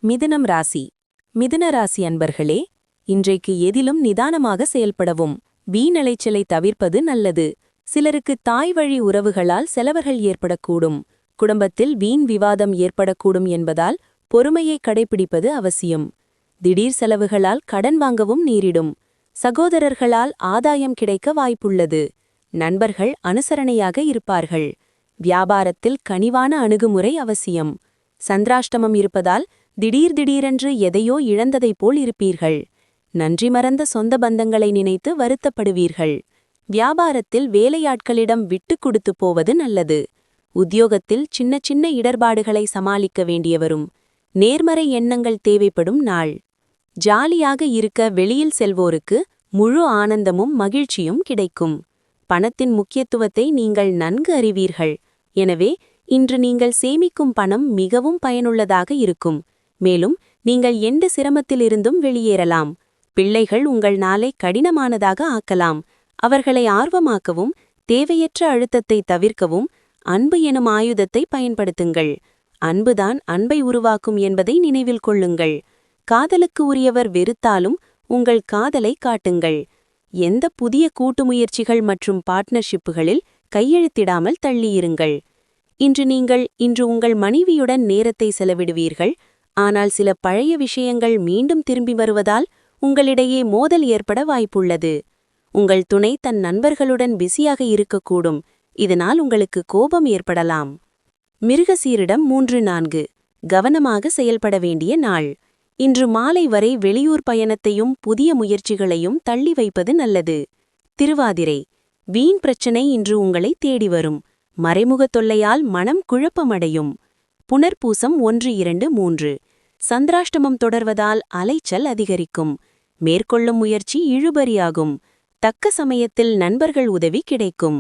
மிதுனம் ராசி. மிதுன ராசி அன்பர்களே, இன்றைக்கு எதிலும் நிதானமாக செயல்படவும் வீணலைச்சலை தவிர்ப்பது நல்லது. சிலருக்கு தாய் வழி உறவுகளால் செலவர்கள் ஏற்படக்கூடும். குடும்பத்தில் வீண் விவாதம் ஏற்படக்கூடும் என்பதால் பொறுமையை கடைபிடிப்பது அவசியம். திடீர் செலவுகளால் கடன் வாங்கவும் நேரிடும். சகோதரர்களால் ஆதாயம் கிடைக்க வாய்ப்புள்ளது. நண்பர்கள் அனுசரணையாக இருப்பார்கள். வியாபாரத்தில் கனிவான அணுகுமுறை அவசியம். சந்திராஷ்டமம் இருப்பதால் திடீரென்று எதையோ இழந்ததைப் போல் இருப்பீர்கள். நன்றி மறந்த சொந்த பந்தங்களை நினைத்து வருத்தப்படுவீர்கள். வியாபாரத்தில் வேலையாட்களிடம் விட்டுக் கொடுத்து போவது நல்லது. உத்தியோகத்தில் சின்ன சின்ன இடர்பாடுகளை சமாளிக்க வேண்டியவரும். நேர்மறை எண்ணங்கள் தேவைப்படும் நாள். ஜாலியாக இருக்க வெளியில் செல்வோருக்கு முழு ஆனந்தமும் மகிழ்ச்சியும் கிடைக்கும். பணத்தின் முக்கியத்துவத்தை நீங்கள் நன்கு அறிவீர்கள். எனவே இன்று நீங்கள் சேமிக்கும் பணம் மிகவும் பயனுள்ளதாக இருக்கும். மேலும் நீங்கள் எந்த சிரமத்திலிருந்தும் வெளியேறலாம். பிள்ளைகள் உங்கள் நாளை கடினமானதாக ஆக்கலாம். அவர்களை ஆர்வமாக்கவும் தேவையற்ற அழுத்தத்தை தவிர்க்கவும் அன்பு எனும் ஆயுதத்தை பயன்படுத்துங்கள். அன்புதான் அன்பை உருவாக்கும் என்பதை நினைவில் கொள்ளுங்கள். காதலுக்கு உரியவர் வெறுத்தாலும் உங்கள் காதலை காட்டுங்கள். எந்த புதிய கூட்டு முயற்சிகள் மற்றும் பார்ட்னர்ஷிப்புகளில் கையெழுத்திடாமல் தள்ளியிருங்கள். இன்று உங்கள் மனைவியுடன் நேரத்தை செலவிடுவீர்கள். ஆனால் சில பழைய விஷயங்கள் மீண்டும் திரும்பி வருவதால் உங்களிடையே மோதல் ஏற்பட வாய்ப்புள்ளது. உங்கள் துணை தன் நண்பர்களுடன் பிஸியாக இருக்கக்கூடும். இதனால் உங்களுக்கு கோபம் ஏற்படலாம். மிருகசீரிடம் 3-4 கவனமாக செயல்பட வேண்டிய நாள். இன்று மாலை வரை வெளியூர் பயணத்தையும் புதிய முயற்சிகளையும் தள்ளி வைப்பது நல்லது. திருவாதிரை. வீண் பிரச்சனை இன்று உங்களை தேடி வரும். மறைமுக தொல்லையால் மனம் குழப்பமடையும். புனர்பூசம் 1-2-3 சந்திராஷ்டமம் தொடர்வதால் அலைச்சல் அதிகரிக்கும். மேற்கொள்ளும் முயற்சி இழுபறியாகும். தக்க சமயத்தில் நண்பர்கள் உதவி கிடைக்கும்.